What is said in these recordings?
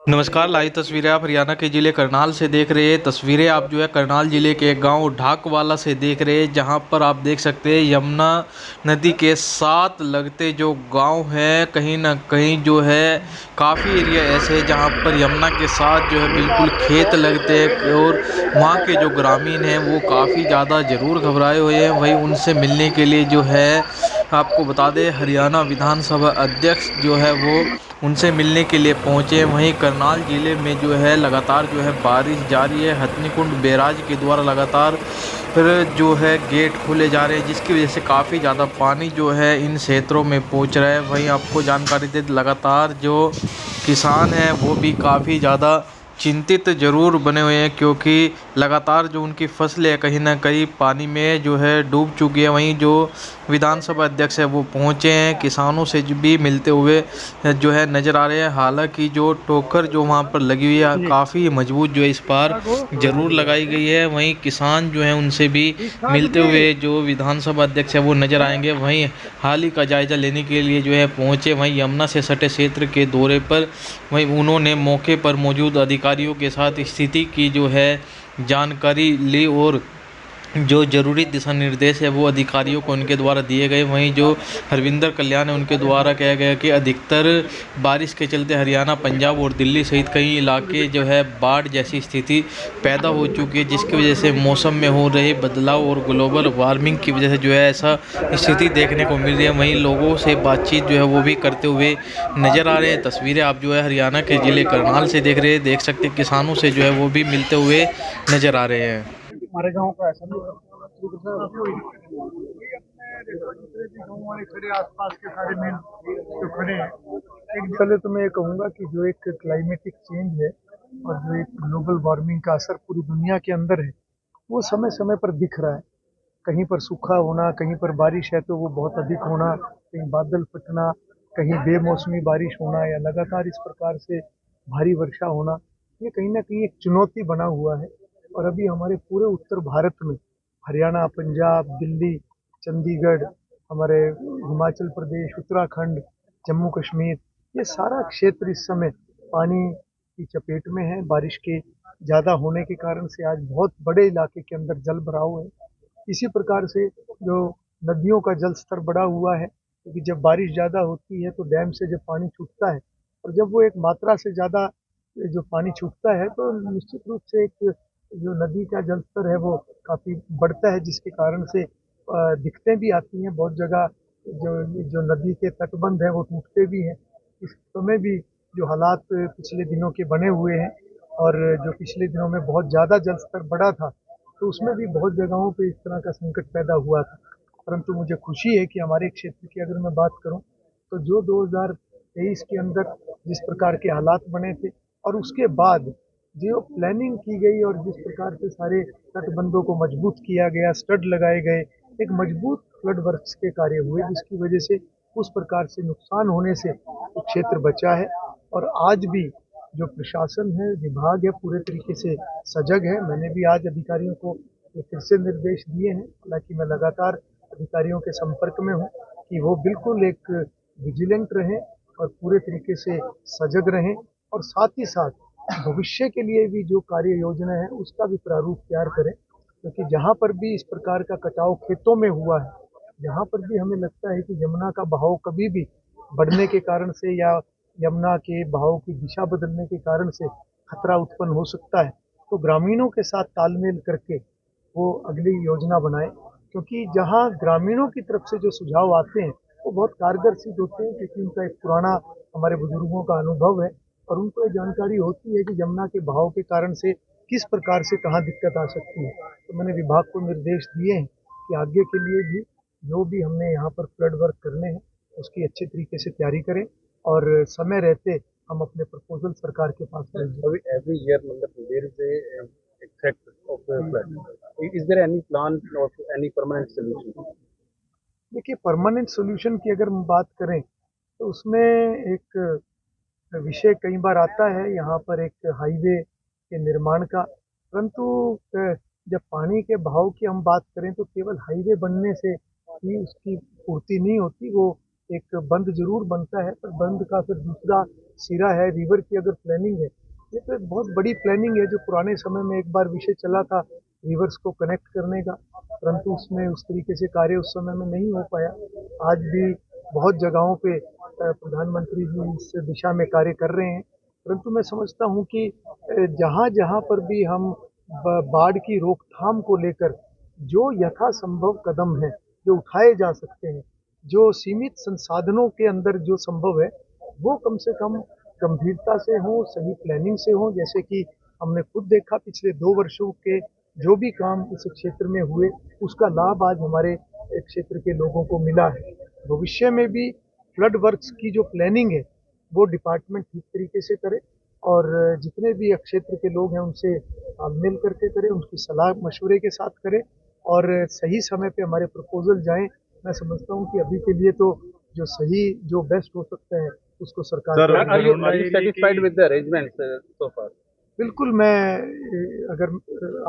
नमस्कार। लाइव तस्वीरें आप हरियाणा के ज़िले करनाल से देख रहे हैं। तस्वीरें आप जो है करनाल ज़िले के गांव ढाकवाला से देख रहे हैं, जहां पर आप देख सकते हैं यमुना नदी के साथ लगते जो गांव हैं, कहीं ना कहीं जो है काफ़ी एरिया ऐसे है जहां पर यमुना के साथ जो है बिल्कुल खेत लगते हैं और वहां के जो ग्रामीण हैं वो काफ़ी ज़्यादा ज़रूर घबराए हुए हैं। वहीं उनसे मिलने के लिए जो है आपको बता दें हरियाणा विधानसभा अध्यक्ष जो है वो उनसे मिलने के लिए पहुंचे। वहीं करनाल ज़िले में जो है लगातार जो है बारिश जारी है। हथनीकुंड बैराज के द्वारा लगातार फिर जो है गेट खोले जा रहे हैं, जिसकी वजह से काफ़ी ज़्यादा पानी जो है इन क्षेत्रों में पहुंच रहा है। वहीं आपको जानकारी दे लगातार जो किसान हैं वो भी काफ़ी ज़्यादा चिंतित ज़रूर बने हुए हैं, क्योंकि लगातार जो उनकी फसलें कहीं ना कहीं पानी में जो है डूब चुकी है। वहीं जो विधानसभा अध्यक्ष है वो पहुंचे हैं, किसानों से भी मिलते हुए जो है नज़र आ रहे हैं। हालांकि जो टोकर जो वहां पर लगी हुई है काफ़ी मजबूत जो है इस बार ज़रूर लगाई गई है। वहीं किसान जो है उनसे भी मिलते हुए जो विधानसभा अध्यक्ष है वो नज़र आएंगे। वहीं हाल ही का जायज़ा लेने के लिए जो है पहुंचे वहीं यमुना से सटे क्षेत्र के दौरे पर। वहीं उन्होंने मौके पर मौजूद अधिकारियों के साथ स्थिति की जो है जानकारी ली और जो ज़रूरी दिशा निर्देश है वो अधिकारियों को उनके द्वारा दिए गए। वहीं जो हरविंदर कल्याण है उनके द्वारा कहा गया कि अधिकतर बारिश के चलते हरियाणा, पंजाब और दिल्ली सहित कई इलाके जो है बाढ़ जैसी स्थिति पैदा हो चुकी है, जिसकी वजह से मौसम में हो रहे बदलाव और ग्लोबल वार्मिंग की वजह से जो है ऐसा स्थिति देखने को मिल रही है। वहीं लोगों से बातचीत जो है वो भी करते हुए नज़र आ रहे हैं। तस्वीरें आप जो है हरियाणा के ज़िले करनाल से देख रहे हैं, देख सकते हैं किसानों से जो है वो भी मिलते हुए नज़र आ रहे हैं। हमारे गांव का ऐसा नहीं देखो जितने भी गाँव वाले खड़े आसपास के सारे मेन जो खड़े हैं। एक पहले तो मैं ये कहूँगा कि जो एक क्लाइमेटिक चेंज है और जो एक ग्लोबल वार्मिंग का असर पूरी दुनिया के अंदर है, वो समय समय पर दिख रहा है। कहीं पर सूखा होना, कहीं पर बारिश है तो वो बहुत अधिक होना, कहीं बादल फटना, कहीं बेमौसमी बारिश होना या लगातार इस प्रकार से भारी वर्षा होना, ये कहीं ना कहीं एक चुनौती बना हुआ है। और अभी हमारे पूरे उत्तर भारत में हरियाणा, पंजाब, दिल्ली, चंडीगढ़, हमारे हिमाचल प्रदेश, उत्तराखंड, जम्मू कश्मीर, ये सारा क्षेत्र इस समय पानी की चपेट में है। बारिश के ज़्यादा होने के कारण से आज बहुत बड़े इलाके के अंदर जल भराव है। इसी प्रकार से जो नदियों का जल स्तर बढ़ा हुआ है, क्योंकि जब बारिश ज़्यादा होती है तो डैम से जब पानी छूटता है और जब वो एक मात्रा से ज़्यादा जो पानी छूटता है तो निश्चित रूप से एक जो नदी का जल स्तर है वो काफ़ी बढ़ता है, जिसके कारण से दिक्कतें भी आती हैं बहुत जगह। जो जो नदी के तटबंध हैं वो टूटते भी हैं। इस समय भी जो हालात पिछले दिनों के बने हुए हैं और जो पिछले दिनों में बहुत ज़्यादा जल स्तर बढ़ा था, तो उसमें भी बहुत जगहों पे इस तरह का संकट पैदा हुआ था। परंतु मुझे खुशी है कि हमारे क्षेत्र की अगर मैं बात करूं तो जो 2023 के अंदर जिस प्रकार के हालात बने थे और उसके बाद जो प्लानिंग की गई और जिस प्रकार से सारे तटबंधों को मजबूत किया गया, स्टड लगाए गए, एक मजबूत फ्लड वर्क्स के कार्य हुए, जिसकी वजह से उस प्रकार से नुकसान होने से वो क्षेत्र बचा है। और आज भी जो प्रशासन है, विभाग है, पूरे तरीके से सजग है। मैंने भी आज अधिकारियों को ये फिर से निर्देश दिए हैं, हालांकि मैं लगातार अधिकारियों के संपर्क में हूँ कि वो बिल्कुल एक विजिलेंट रहें और पूरे तरीके से सजग रहें और साथ ही साथ भविष्य के लिए भी जो कार्य योजना है उसका भी प्रारूप तैयार करें। क्योंकि जहाँ पर भी इस प्रकार का कटाव खेतों में हुआ है, जहाँ पर भी हमें लगता है कि यमुना का बहाव कभी भी बढ़ने के कारण से या यमुना के बहाव की दिशा बदलने के कारण से खतरा उत्पन्न हो सकता है, तो ग्रामीणों के साथ तालमेल करके वो अगली योजना बनाएं। क्योंकि जहाँ ग्रामीणों की तरफ से जो सुझाव आते हैं वो बहुत कारगर सिद्ध होते हैं, क्योंकि उनका एक पुराना हमारे बुजुर्गों का अनुभव है और उनको ये जानकारी होती है कि यमुना के बहाव के कारण से किस प्रकार से कहाँ दिक्कत आ सकती है। तो मैंने विभाग को निर्देश दिए हैं कि आगे के लिए भी जो भी हमने यहाँ पर फ्लड वर्क करने हैं उसकी अच्छे तरीके से तैयारी करें और समय रहते हम अपने प्रपोजल सरकार के पास भेजें। Every year, मतलब there is a effect of the flood. Is there any plan or any permanent solution? देखिए, परमानेंट सोल्यूशन की अगर हम बात करें तो उसमें एक विषय कई बार आता है यहाँ पर एक हाईवे के निर्माण का। परंतु जब पानी के बहाव की हम बात करें तो केवल हाईवे बनने से ही उसकी पूर्ति नहीं होती। वो एक बंद जरूर बनता है, पर बंद का फिर दूसरा सिरा है, रिवर की अगर प्लानिंग है, ये तो एक बहुत बड़ी प्लानिंग है जो पुराने समय में एक बार विषय चला था रिवर्स को कनेक्ट करने का, परंतु उसमें उस तरीके से कार्य उस समय में नहीं हो पाया। आज भी बहुत जगहों पे प्रधानमंत्री जी इस दिशा में कार्य कर रहे हैं, परंतु मैं समझता हूँ कि जहाँ जहाँ पर भी हम बाढ़ की रोकथाम को लेकर जो यथासंभव कदम हैं जो उठाए जा सकते हैं, जो सीमित संसाधनों के अंदर जो संभव है, वो कम से कम गंभीरता से हो, सही प्लानिंग से हो। जैसे कि हमने खुद देखा पिछले 2 वर्षों के जो भी काम इस क्षेत्र में हुए, उसका लाभ आज हमारे क्षेत्र के लोगों को मिला है। भविष्य में भी फ्लड वर्क्स की जो प्लानिंग है वो डिपार्टमेंट ठीक तरीके से करे और जितने भी क्षेत्र के लोग हैं उनसे तालमेल करके करें, उनकी सलाह मशवरे के साथ करें और सही समय पे हमारे प्रपोजल जाएं। मैं समझता हूँ कि अभी के लिए तो जो सही जो बेस्ट हो सकता है उसको सरकार Sir, करेगी। are you satisfied with the arrangements so far? बिल्कुल, मैं अगर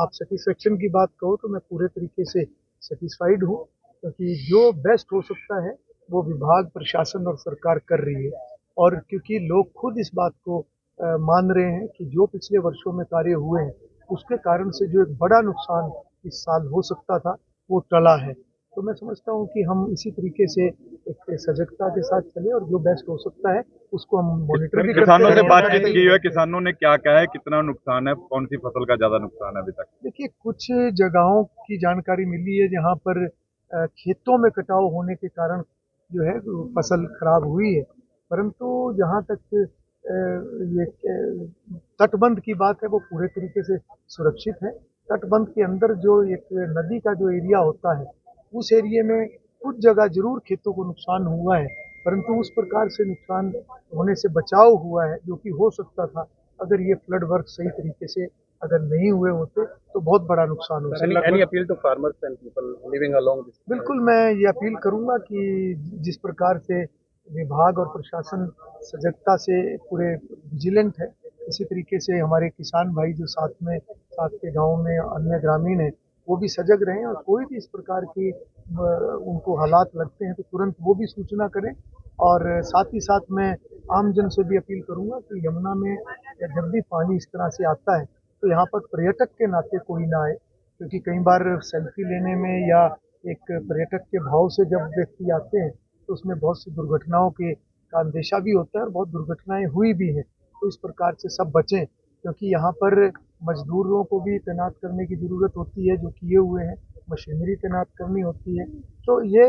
आप सेटिस्फेक्शन की बात कहो तो मैं पूरे तरीके से सेटिस्फाइड हूँ, क्योंकि जो बेस्ट हो सकता है वो विभाग, प्रशासन और सरकार कर रही है। और क्योंकि लोग खुद इस बात को मान रहे हैं कि जो पिछले वर्षों में कार्य हुए हैं उसके कारण से जो एक बड़ा नुकसान इस साल हो सकता था वो टला है। तो मैं समझता हूँ कि हम इसी तरीके से एक सजगता के साथ चले और जो बेस्ट हो सकता है उसको हम मॉनिटर भी करते किसानों से रहें। बातचीत की है, किसानों ने क्या कहा है, कितना नुकसान है, कौन सी फसल का ज्यादा नुकसान है अभी तक? देखिए, कुछ जगहों की जानकारी मिली है जहाँ पर खेतों में कटाव होने के कारण जो है वो फसल खराब हुई है, परंतु जहाँ तक ये तटबंध की बात है वो पूरे तरीके से सुरक्षित है। तटबंध के अंदर जो एक नदी का जो एरिया होता है उस एरिया में कुछ जगह जरूर खेतों को नुकसान हुआ है, परंतु उस प्रकार से नुकसान होने से बचाव हुआ है जो कि हो सकता था अगर ये फ्लड वर्क सही तरीके से अगर नहीं हुए होते तो बहुत बड़ा नुकसान हो सकता। Any appeal to farmers and people living along this? बिल्कुल, मैं ये अपील करूंगा कि जिस प्रकार से विभाग और प्रशासन सजगता से पूरे विजिलेंट है, इसी तरीके से हमारे किसान भाई जो साथ के गाँव में अन्य ग्रामीण हैं वो भी सजग रहें और कोई भी इस प्रकार की उनको हालात लगते हैं तो तुरंत वो भी सूचना करें। और साथ ही साथ मैं आम जन से भी अपील करूंगा कि यमुना में जब भी पानी इस तरह से आता है तो यहाँ पर पर्यटक के नाते कोई ना आए, क्योंकि कई बार सेल्फी लेने में या एक पर्यटक के भाव से जब व्यक्ति आते हैं तो उसमें बहुत सी दुर्घटनाओं के का अंदेशा भी होता है और बहुत दुर्घटनाएं हुई भी हैं। तो इस प्रकार से सब बचें, क्योंकि यहाँ पर मजदूरों को भी तैनात करने की ज़रूरत होती है जो किए हुए हैं, मशीनरी तैनात करनी होती है। तो ये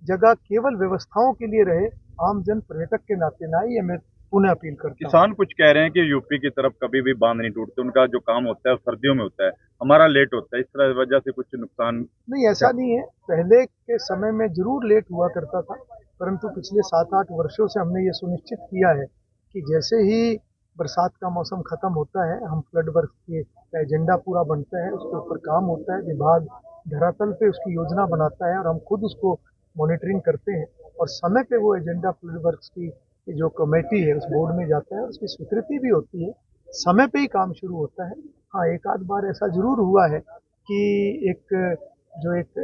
जगह केवल व्यवस्थाओं के लिए रहे, आम जन पर्यटक के नाते ना आए, ये मैं पुनः अपील करता हूँ। किसान कुछ कह रहे हैं कि यूपी की तरफ कभी भी बांध नहीं टूटते, उनका जो काम होता है सर्दियों में होता है, हमारा लेट होता है, इस तरह वजह से कुछ नुकसान? नहीं, ऐसा नहीं है। पहले के समय में जरूर लेट हुआ करता था, परंतु पिछले 7-8 वर्षों से हमने ये सुनिश्चित किया है कि जैसे ही बरसात का मौसम खत्म होता है, हम फ्लड वर्क के एजेंडा पूरा बनता है, उसके ऊपर काम होता है, विभाग धरातल पे उसकी योजना बनाता है और हम खुद उसको मॉनिटरिंग करते हैं और समय पे वो एजेंडा फ्लड वर्क्स की जो कमेटी है उस बोर्ड में जाता है, उसकी स्वीकृति भी होती है, समय पे ही काम शुरू होता है। हाँ, एक आध बार ऐसा जरूर हुआ है कि एक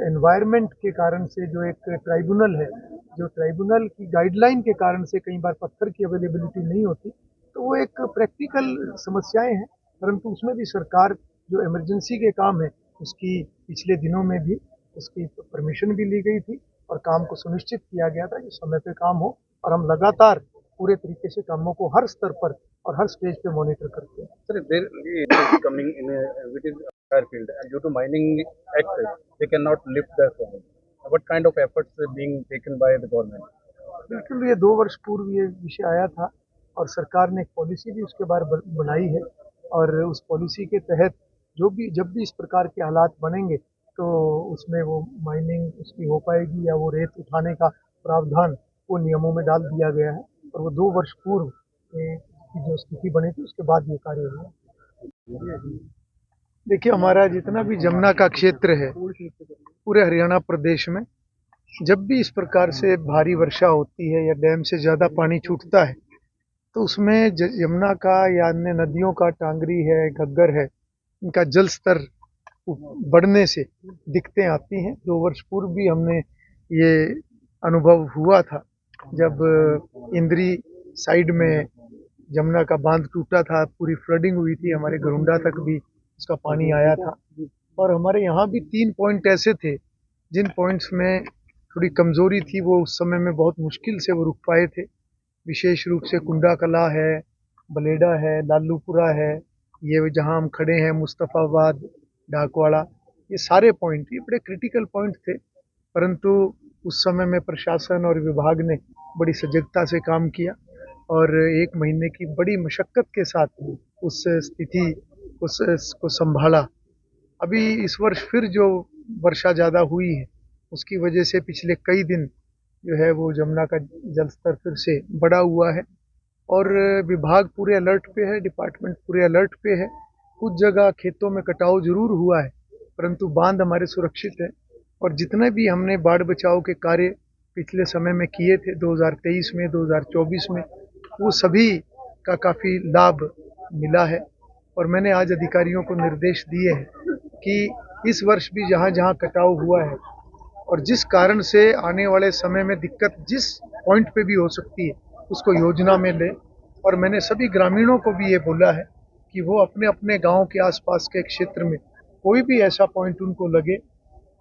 एनवायरनमेंट के कारण से जो एक ट्राइब्यूनल है, जो ट्राइब्यूनल की गाइडलाइन के कारण से कई बार पत्थर की अवेलेबिलिटी नहीं होती, तो वो एक प्रैक्टिकल समस्याएं हैं, परंतु उसमें भी सरकार जो इमरजेंसी के काम है उसकी पिछले दिनों में भी उसकी परमिशन भी ली गई थी और काम को सुनिश्चित किया गया था कि समय पे काम हो और हम लगातार पूरे तरीके से कामों को हर स्तर पर और हर स्टेज पे मॉनिटर करते हैं। Sir, there is coming in which is airfield, and due to mining act, they cannot lift the soil. What kind of efforts are being taken by the government? बिल्कुल, ये 2 वर्ष पूर्व ये विषय आया था और सरकार ने एक पॉलिसी भी उसके बारे बनाई है और उस पॉलिसी के तहत जब भी इस प्रकार के हालात बनेंगे तो उसमें वो माइनिंग उसकी हो पाएगी या वो रेत उठाने का प्रावधान वो नियमों में डाल दिया गया है और वो 2 वर्ष पूर्व की जो स्थिति बनी थी उसके बाद ये कार्य हुआ। देखिए, हमारा जितना भी जमुना का क्षेत्र है पूरे हरियाणा प्रदेश में जब भी इस प्रकार से भारी वर्षा होती है या डैम से ज़्यादा पानी छूटता है तो उसमें यमुना का या अन्य नदियों का, टांगरी है, घग्गर है, इनका जल स्तर बढ़ने से दिक्कतें आती हैं। 2 वर्ष पूर्व भी हमने ये अनुभव हुआ था जब इंद्री साइड में जमुना का बांध टूटा था, पूरी फ्लडिंग हुई थी, हमारे गरुंडा तक भी उसका पानी आया था। और हमारे यहाँ भी 3 पॉइंट ऐसे थे जिन पॉइंट्स में थोड़ी कमज़ोरी थी, वो उस समय में बहुत मुश्किल से वो रुक पाए थे। विशेष रूप से कुंडा कला है, बलेडा है, लालूपुरा है, ये जहाँ हम खड़े हैं मुस्तफ़ाबाद, डाकवाड़ा, ये सारे पॉइंट ये बड़े क्रिटिकल पॉइंट थे। परंतु उस समय में प्रशासन और विभाग ने बड़ी सजगता से काम किया और 1 महीने की बड़ी मशक्क़त के साथ उस स्थिति को संभाला। अभी इस वर्ष फिर जो वर्षा ज़्यादा हुई है, उसकी वजह से पिछले कई दिन जो है वो जमुना का जल स्तर फिर से बढ़ा हुआ है और विभाग पूरे अलर्ट पे है, डिपार्टमेंट पूरे अलर्ट पे है। कुछ जगह खेतों में कटाव जरूर हुआ है, परंतु बांध हमारे सुरक्षित है और जितने भी हमने बाढ़ बचाव के कार्य पिछले समय में किए थे 2023 में, 2024 में, वो सभी का काफ़ी लाभ मिला है। और मैंने आज अधिकारियों को निर्देश दिए हैं कि इस वर्ष भी जहाँ जहाँ कटाव हुआ है और जिस कारण से आने वाले समय में दिक्कत जिस पॉइंट पे भी हो सकती है, उसको योजना में ले। और मैंने सभी ग्रामीणों को भी ये बोला है कि वो अपने अपने गांव के आसपास के क्षेत्र में कोई भी ऐसा पॉइंट उनको लगे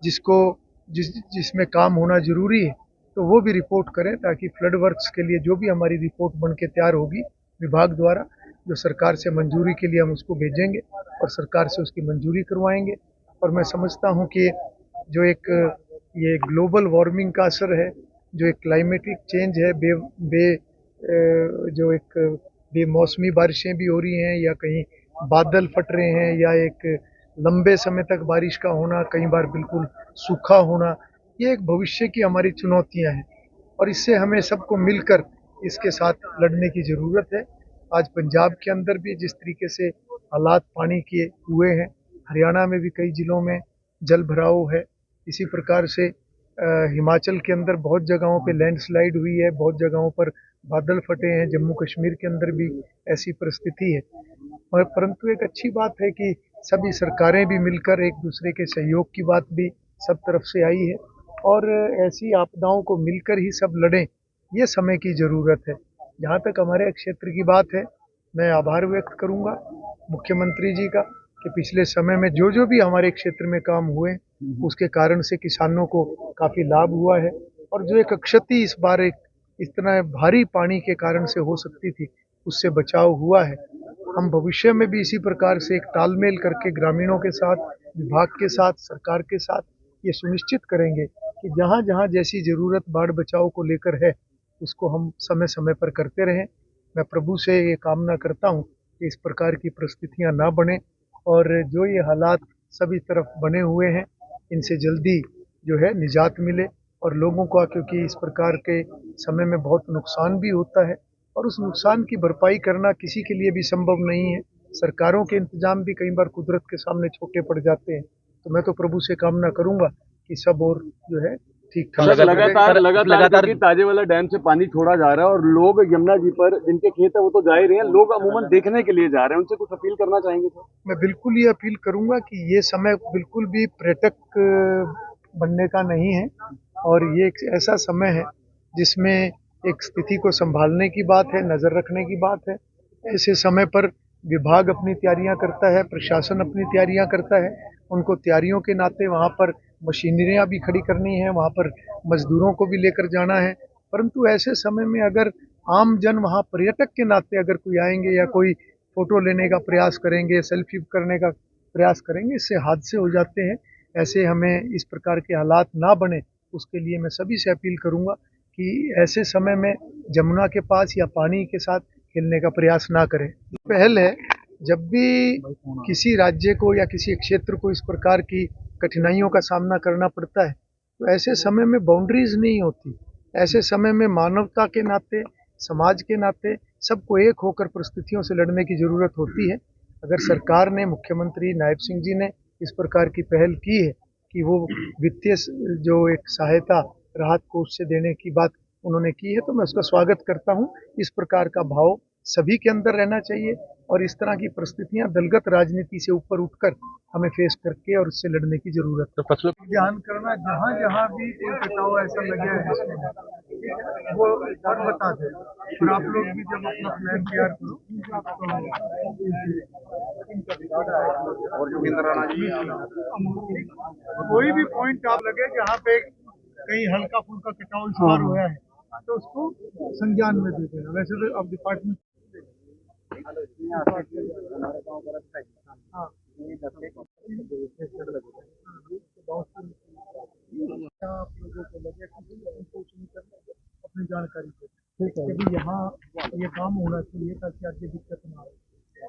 जिसमें काम होना जरूरी है, तो वो भी रिपोर्ट करें, ताकि फ्लड वर्क्स के लिए जो भी हमारी रिपोर्ट बन के तैयार होगी विभाग द्वारा, जो सरकार से मंजूरी के लिए हम उसको भेजेंगे और सरकार से उसकी मंजूरी करवाएंगे। और मैं समझता हूँ कि जो एक ये ग्लोबल वार्मिंग का असर है, जो एक क्लाइमेटिक चेंज है, जो एक बेमौसमी बारिशें भी हो रही हैं या कहीं बादल फट रहे हैं या एक लंबे समय तक बारिश का होना, कई बार बिल्कुल सूखा होना, ये एक भविष्य की हमारी चुनौतियां हैं और इससे हमें सबको मिलकर इसके साथ लड़ने की ज़रूरत है। आज पंजाब के अंदर भी जिस तरीके से हालात पानी के हुए हैं, हरियाणा में भी कई ज़िलों में जल भराव है। इसी प्रकार से हिमाचल के अंदर बहुत जगहों पे लैंडस्लाइड हुई है, बहुत जगहों पर बादल फटे हैं, जम्मू कश्मीर के अंदर भी ऐसी परिस्थिति है। और परंतु एक अच्छी बात है कि सभी सरकारें भी मिलकर एक दूसरे के सहयोग की बात भी सब तरफ से आई है और ऐसी आपदाओं को मिलकर ही सब लड़ें, ये समय की ज़रूरत है। जहाँ तक हमारे क्षेत्र की बात है, मैं आभार व्यक्त करूँगा मुख्यमंत्री जी का कि पिछले समय में जो भी हमारे क्षेत्र में काम हुए उसके कारण से किसानों को काफ़ी लाभ हुआ है और जो एक क्षति इस बार एक इतना भारी पानी के कारण से हो सकती थी, उससे बचाव हुआ है। हम भविष्य में भी इसी प्रकार से एक तालमेल करके ग्रामीणों के साथ, विभाग के साथ, सरकार के साथ ये सुनिश्चित करेंगे कि जहाँ जहाँ जैसी ज़रूरत बाढ़ बचाव को लेकर है, उसको हम समय समय पर करते रहें। मैं प्रभु से ये कामना करता हूँ कि इस प्रकार की परिस्थितियाँ ना बने और जो ये हालात सभी तरफ बने हुए हैं, इनसे जल्दी जो है निजात मिले और लोगों का, क्योंकि इस प्रकार के समय में बहुत नुकसान भी होता है और उस नुकसान की भरपाई करना किसी के लिए भी संभव नहीं है। सरकारों के इंतजाम भी कई बार कुदरत के सामने छोटे पड़ जाते हैं। तो मैं तो प्रभु से कामना करूंगा कि सब और जो है ठीक ठाक सर, लगातार क्योंकि ताजेवाला डैम से पानी छोड़ा जा रहा है और लोग यमुना जी पर जिनके खेत है वो तो जा ही रहे हैं, लोग अमूमन देखने के लिए जा रहे हैं, उनसे कुछ अपील करना चाहेंगे सर? मैं बिल्कुल ये अपील करूंगा कि ये समय बिल्कुल भी पर्यटक बनने का नहीं है और ये एक ऐसा समय है जिसमें एक स्थिति को संभालने की बात है, नज़र रखने की बात है। ऐसे समय पर विभाग अपनी तैयारियां करता है, प्रशासन अपनी तैयारियां करता है, उनको तैयारियों के नाते वहाँ पर मशीनरियाँ भी खड़ी करनी है, वहाँ पर मजदूरों को भी लेकर जाना है। परंतु ऐसे समय में अगर आम जन वहाँ पर्यटक के नाते अगर कोई आएंगे या कोई फ़ोटो लेने का प्रयास करेंगे, सेल्फी करने का प्रयास करेंगे, इससे हादसे हो जाते हैं। ऐसे हमें इस प्रकार के हालात ना बने, उसके लिए मैं सभी से अपील करूँगा कि ऐसे समय में जमुना के पास या पानी के साथ खेलने का प्रयास ना करें। पहल है, जब भी किसी राज्य को या किसी क्षेत्र को इस प्रकार की कठिनाइयों का सामना करना पड़ता है, तो ऐसे समय में बाउंड्रीज नहीं होती। ऐसे समय में मानवता के नाते, समाज के नाते सबको एक होकर परिस्थितियों से लड़ने की ज़रूरत होती है। अगर सरकार ने, मुख्यमंत्री नायब सिंह जी ने इस प्रकार की पहल की है कि वो वित्तीय जो एक सहायता राहत कोष से देने की बात उन्होंने की है, तो मैं उसका स्वागत करता हूँ। इस प्रकार का भाव सभी के अंदर रहना चाहिए और इस तरह की परिस्थितियां दलगत राजनीति से ऊपर उठकर हमें फेस करके और उससे लड़ने की जरूरत है। फसलों ध्यान करना जहाँ जहाँ भी कोई कटाव ऐसा लगे है जिसमें वो और बता दें और आप लोग भी जब अपना प्लान तैयार करो और जोगिंदर राणा जी कोई भी पॉइंट आप लगे जहाँ पे कहीं हल्का फुल्का कटाव इस बार हुआ है तो उसको संज्ञान में दे देना। वैसे तो अब डिपार्टमेंट आप लोगों को लगे अपनी जानकारी को क्योंकि यहाँ ये काम होना चाहिए ताकि आगे दिक्कत ना आए,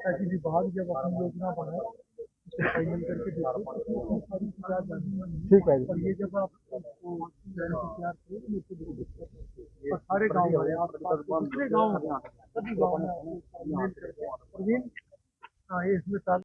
ताकि विभाग जब अपनी योजना बनाए उसे फाइनल करके ठीक है। और ये जब आप तैयार करो और सारे गाँव वाले दूसरे गाँव सभी गाँव में इसमें